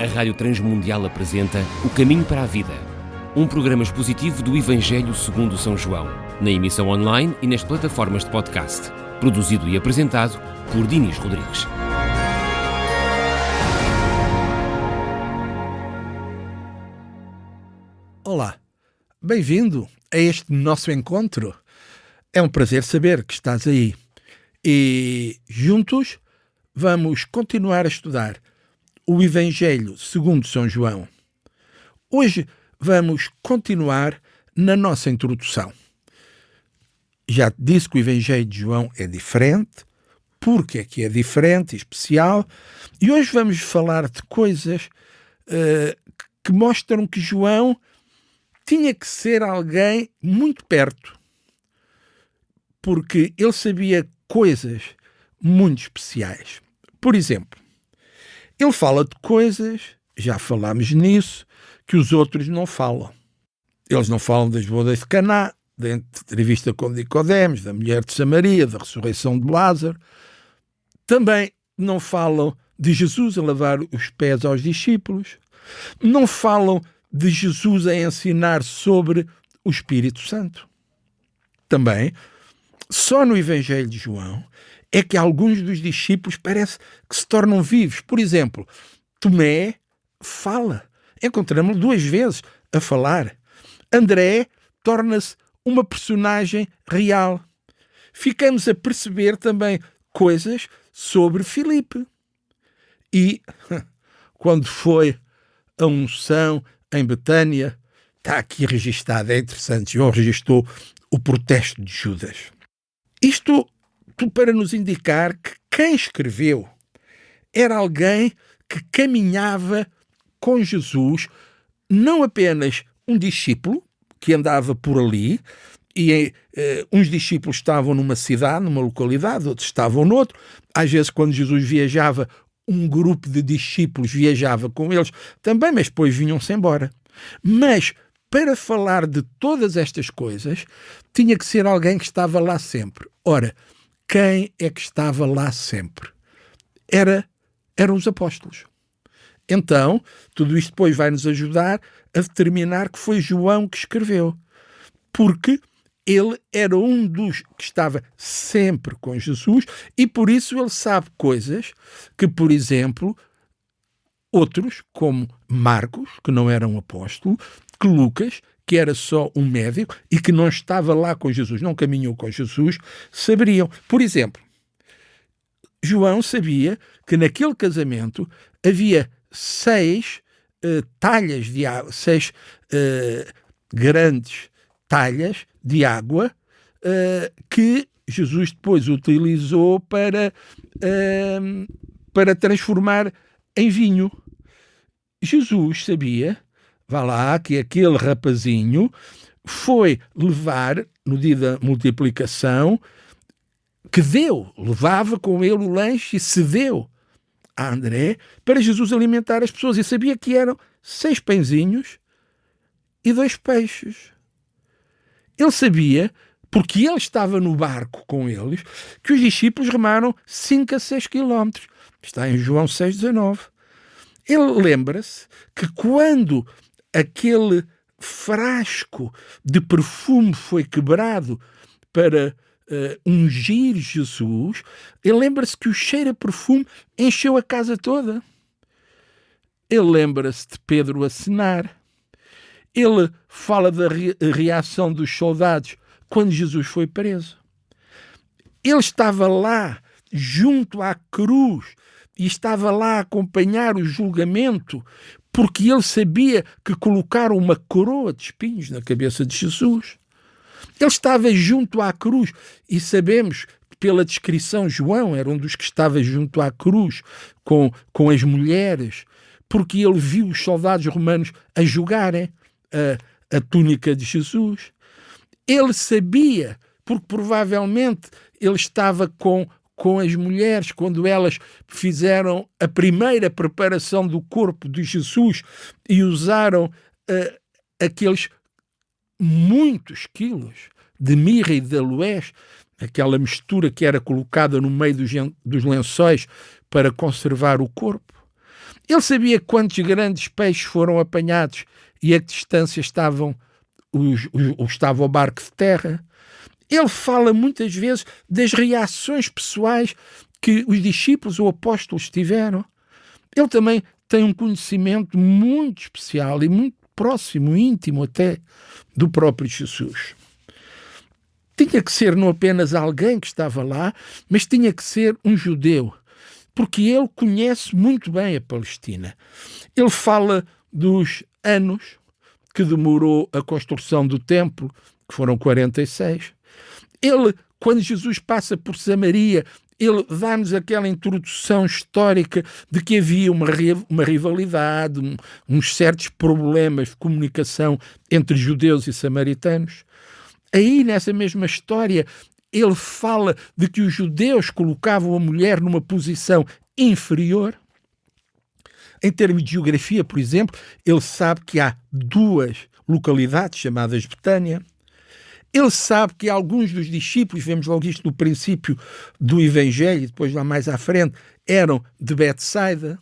A Rádio Transmundial apresenta O Caminho para a Vida, um programa expositivo do Evangelho segundo São João, na emissão online e nas plataformas de podcast, produzido e apresentado por Dinis Rodrigues. Olá, bem-vindo a este nosso encontro. É um prazer saber que estás aí e juntos vamos continuar a estudar o Evangelho segundo São João. Hoje vamos continuar na nossa introdução. Já te disse que o Evangelho de João é diferente, porque é que é diferente, especial, e hoje vamos falar de coisas que mostram que João tinha que ser alguém muito perto, porque ele sabia coisas muito especiais. Por exemplo, ele fala de coisas, já falámos nisso, que os outros não falam. Eles não falam das bodas de Caná, da entrevista com Nicodemos, da mulher de Samaria, da ressurreição de Lázaro. Também não falam de Jesus a lavar os pés aos discípulos. Não falam de Jesus a ensinar sobre o Espírito Santo. Também, só no Evangelho de João é que alguns dos discípulos parece que se tornam vivos. Por exemplo, Tomé fala. Encontramos-lo 2 vezes a falar. André torna-se uma personagem real. Ficamos a perceber também coisas sobre Filipe. E quando foi a unção em Betânia, está aqui registado, é interessante, João registou o protesto de Judas. Isto para nos indicar que quem escreveu era alguém que caminhava com Jesus, não apenas um discípulo que andava por ali, e uns discípulos estavam numa cidade, numa localidade, outros estavam noutro. Às vezes, quando Jesus viajava, um grupo de discípulos viajava com eles também, mas depois vinham-se embora. Mas, para falar de todas estas coisas, tinha que ser alguém que estava lá sempre. Ora, quem é que estava lá sempre? Eram os apóstolos. Então, tudo isto depois vai nos ajudar a determinar que foi João que escreveu. Porque ele era um dos que estava sempre com Jesus e por isso ele sabe coisas que, por exemplo, outros, como Marcos, que não era um apóstolo, que Lucas, que era só um médico e que não estava lá com Jesus, não caminhou com Jesus, saberiam. Por exemplo, João sabia que naquele casamento havia 6 talhas de água, 6 grandes talhas de água que Jesus depois utilizou para transformar em vinho. Jesus sabia, vá lá, que aquele rapazinho foi levar, no dia da multiplicação, levava com ele o lanche e cedeu a André para Jesus alimentar as pessoas. E sabia que eram 6 pãezinhos e 2 peixes. Ele sabia, porque ele estava no barco com eles, que os discípulos remaram 5 a 6 quilómetros. Está em João 6,19. Ele lembra-se que quando aquele frasco de perfume foi quebrado para ungir Jesus, ele lembra-se que o cheiro a perfume encheu a casa toda. Ele lembra-se de Pedro a cenar. Ele fala da reação dos soldados quando Jesus foi preso. Ele estava lá, junto à cruz, e estava lá a acompanhar o julgamento, porque ele sabia que colocaram uma coroa de espinhos na cabeça de Jesus. Ele estava junto à cruz, e sabemos, pela descrição, João era um dos que estava junto à cruz com as mulheres, porque ele viu os soldados romanos a julgarem a túnica de Jesus. Ele sabia, porque provavelmente ele estava com as mulheres quando elas fizeram a primeira preparação do corpo de Jesus e usaram aqueles muitos quilos de mirra e de aloés, aquela mistura que era colocada no meio dos lençóis para conservar o corpo. Ele sabia quantos grandes peixes foram apanhados e a que distância estava o barco de terra. Ele fala muitas vezes das reações pessoais que os discípulos ou apóstolos tiveram. Ele também tem um conhecimento muito especial e muito próximo, íntimo até, do próprio Jesus. Tinha que ser não apenas alguém que estava lá, mas tinha que ser um judeu, porque ele conhece muito bem a Palestina. Ele fala dos anos que demorou a construção do templo, que foram 46. Ele, quando Jesus passa por Samaria, ele dá-nos aquela introdução histórica de que havia uma rivalidade, uns certos problemas de comunicação entre judeus e samaritanos. Aí, nessa mesma história, ele fala de que os judeus colocavam a mulher numa posição inferior. Em termos de geografia, por exemplo, ele sabe que há 2 localidades chamadas Betânia. Ele sabe que alguns dos discípulos, vemos logo isto no princípio do Evangelho, depois lá mais à frente, eram de Betsaida.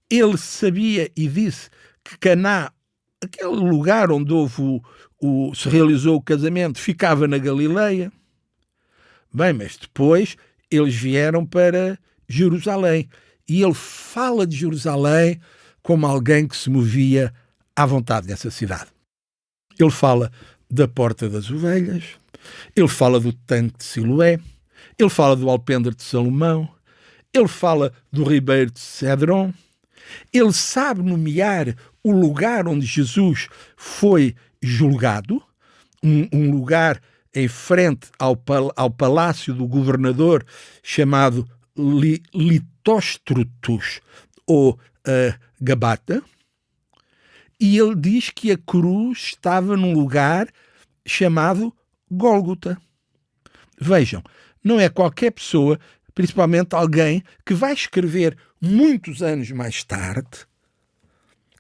Ele sabia e disse que Caná, aquele lugar onde se realizou o casamento, ficava na Galileia. Bem, mas depois eles vieram para Jerusalém. E ele fala de Jerusalém como alguém que se movia à vontade nessa cidade. Ele fala da Porta das Ovelhas, ele fala do tanque de Siloé, ele fala do alpendre de Salomão, ele fala do ribeiro de Cedron. Ele sabe nomear o lugar onde Jesus foi julgado, um lugar em frente ao palácio do governador chamado Litóstrutus, ou Gabata, e ele diz que a cruz estava num lugar chamado Gólgota. Vejam, não é qualquer pessoa, principalmente alguém que vai escrever muitos anos mais tarde,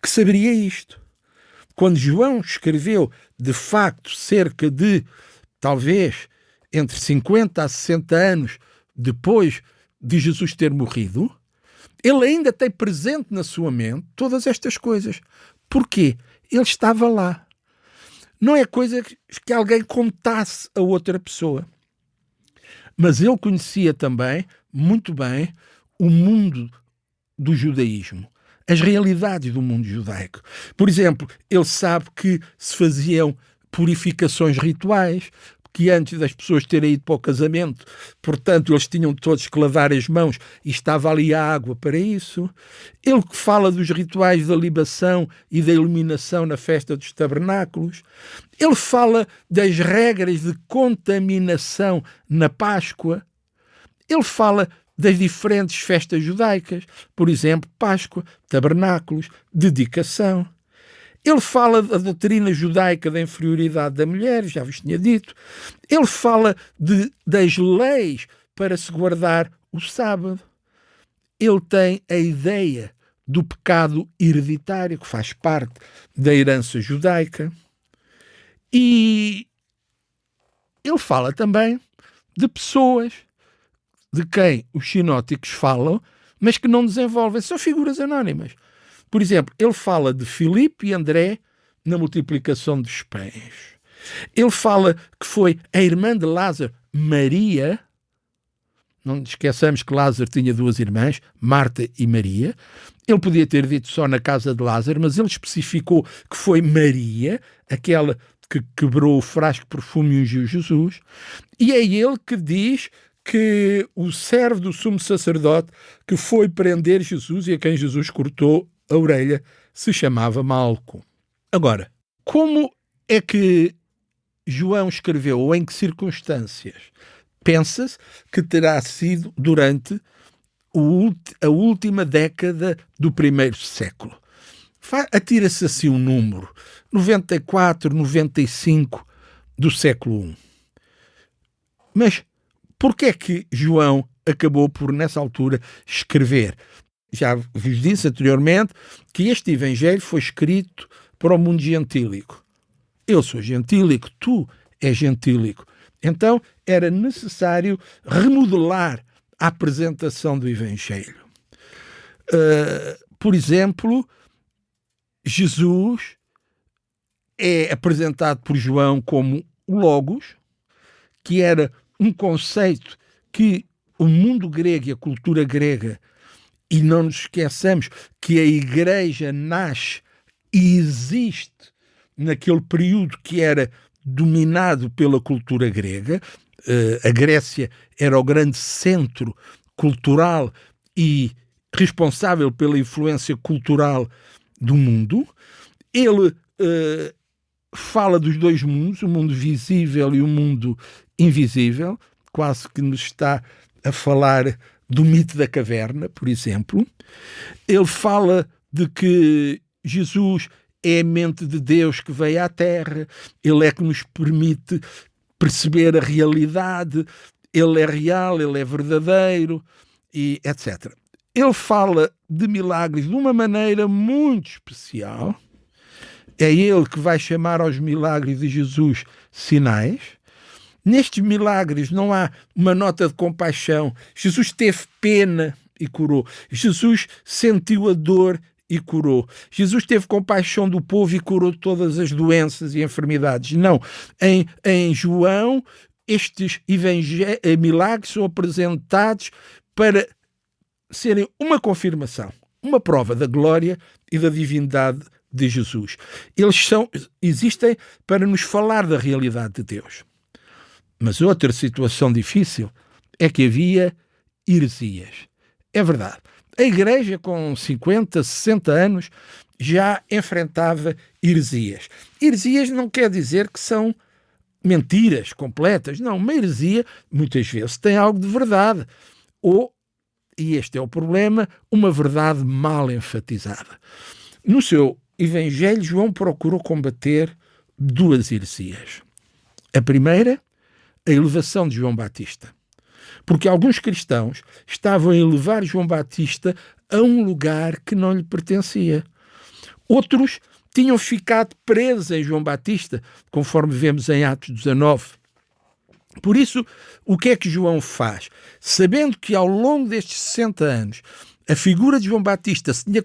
que saberia isto. Quando João escreveu, de facto, cerca de, talvez, entre 50 a 60 anos depois de Jesus ter morrido, ele ainda tem presente na sua mente todas estas coisas. Porquê? Ele estava lá. Não é coisa que alguém contasse a outra pessoa. Mas ele conhecia também, muito bem, o mundo do judaísmo, as realidades do mundo judaico. Por exemplo, ele sabe que se faziam purificações rituais, que antes das pessoas terem ido para o casamento, portanto, eles tinham todos que lavar as mãos e estava ali a água para isso. Ele fala dos rituais da libação e da iluminação na festa dos tabernáculos. Ele fala das regras de contaminação na Páscoa. Ele fala das diferentes festas judaicas, por exemplo, Páscoa, tabernáculos, dedicação. Ele fala da doutrina judaica da inferioridade da mulher, já vos tinha dito. Ele fala das leis para se guardar o sábado. Ele tem a ideia do pecado hereditário, que faz parte da herança judaica. E ele fala também de pessoas de quem os sinóticos falam, mas que não desenvolvem. São figuras anónimas. Por exemplo, ele fala de Filipe e André na multiplicação dos pães. Ele fala que foi a irmã de Lázaro, Maria. Não esqueçamos que Lázaro tinha 2 irmãs, Marta e Maria. Ele podia ter dito só na casa de Lázaro, mas ele especificou que foi Maria, aquela que quebrou o frasco de perfume e ungiu Jesus. E é ele que diz que o servo do sumo sacerdote que foi prender Jesus e a quem Jesus cortou a orelha se chamava Malco. Agora, como é que João escreveu, ou em que circunstâncias? Pensa-se que terá sido durante a última década do 1º século. Atira-se assim um número, 94, 95 do século I. Mas porquê é que João acabou por, nessa altura, escrever? Já vos disse anteriormente que este Evangelho foi escrito para o mundo gentílico. Eu sou gentílico, tu és gentílico. Então era necessário remodelar a apresentação do Evangelho. Por exemplo, Jesus é apresentado por João como o Logos, que era um conceito que o mundo grego e a cultura grega, e não nos esqueçamos que a Igreja nasce e existe naquele período que era dominado pela cultura grega. A Grécia era o grande centro cultural e responsável pela influência cultural do mundo. Ele fala dos dois mundos, o mundo visível e o mundo invisível, quase que nos está a falar do mito da caverna, por exemplo. Ele fala de que Jesus é a mente de Deus que veio à Terra, ele é que nos permite perceber a realidade, ele é real, ele é verdadeiro, e etc. Ele fala de milagres de uma maneira muito especial. É ele que vai chamar aos milagres de Jesus sinais. Nestes milagres não há uma nota de compaixão. Jesus teve pena e curou. Jesus sentiu a dor e curou. Jesus teve compaixão do povo e curou todas as doenças e enfermidades. Não. Em João, estes milagres são apresentados para serem uma confirmação, uma prova da glória e da divindade de Jesus. Eles existem para nos falar da realidade de Deus. Mas outra situação difícil é que havia heresias. É verdade. A Igreja, com 50, 60 anos, já enfrentava heresias. Heresias não quer dizer que são mentiras completas. Não, uma heresia, muitas vezes, tem algo de verdade. Ou, e este é o problema, uma verdade mal enfatizada. No seu Evangelho, João procurou combater duas heresias. A primeira, a elevação de João Batista. Porque alguns cristãos estavam a elevar João Batista a um lugar que não lhe pertencia. Outros tinham ficado presos em João Batista, conforme vemos em Atos 19. Por isso, o que é que João faz? Sabendo que ao longo destes 60 anos a figura de João Batista se tinha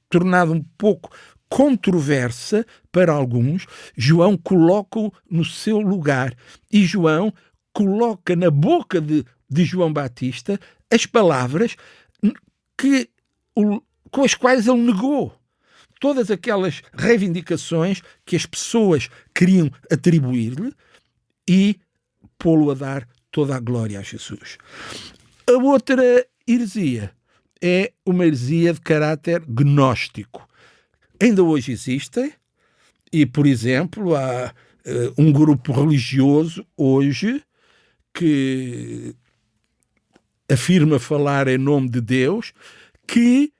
tornado um pouco controversa para alguns, João coloca-o no seu lugar. E João coloca na boca de João Batista as palavras com as quais ele negou todas aquelas reivindicações que as pessoas queriam atribuir-lhe e pô-lo a dar toda a glória a Jesus. A outra heresia é uma heresia de caráter gnóstico. Ainda hoje existem, e, por exemplo, há um grupo religioso hoje que afirma falar em nome de Deus, que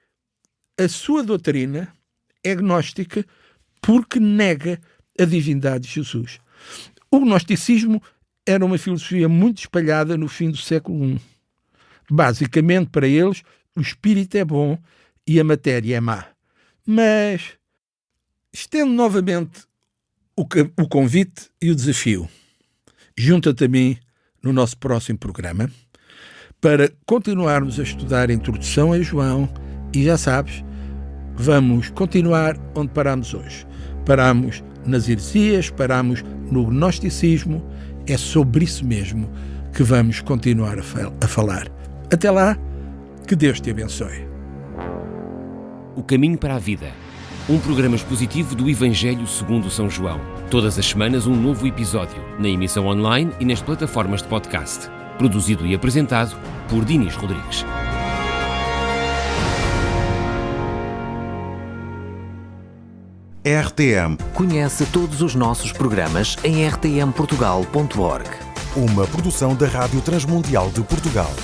a sua doutrina é gnóstica porque nega a divindade de Jesus. O gnosticismo era uma filosofia muito espalhada no fim do século I. Basicamente, para eles, o espírito é bom e a matéria é má. Mas, estendo novamente o convite e o desafio, junta-te a mim no nosso próximo programa para continuarmos a estudar a introdução a João e, já sabes, vamos continuar onde paramos hoje. Paramos nas heresias, paramos no gnosticismo. É sobre isso mesmo que vamos continuar a falar. Até lá, que Deus te abençoe. O Caminho para a Vida. Um programa expositivo do Evangelho segundo São João. Todas as semanas um novo episódio, na emissão online e nas plataformas de podcast. Produzido e apresentado por Dinis Rodrigues. RTM. Conhece todos os nossos programas em rtmportugal.org. Uma produção da Rádio Transmundial de Portugal.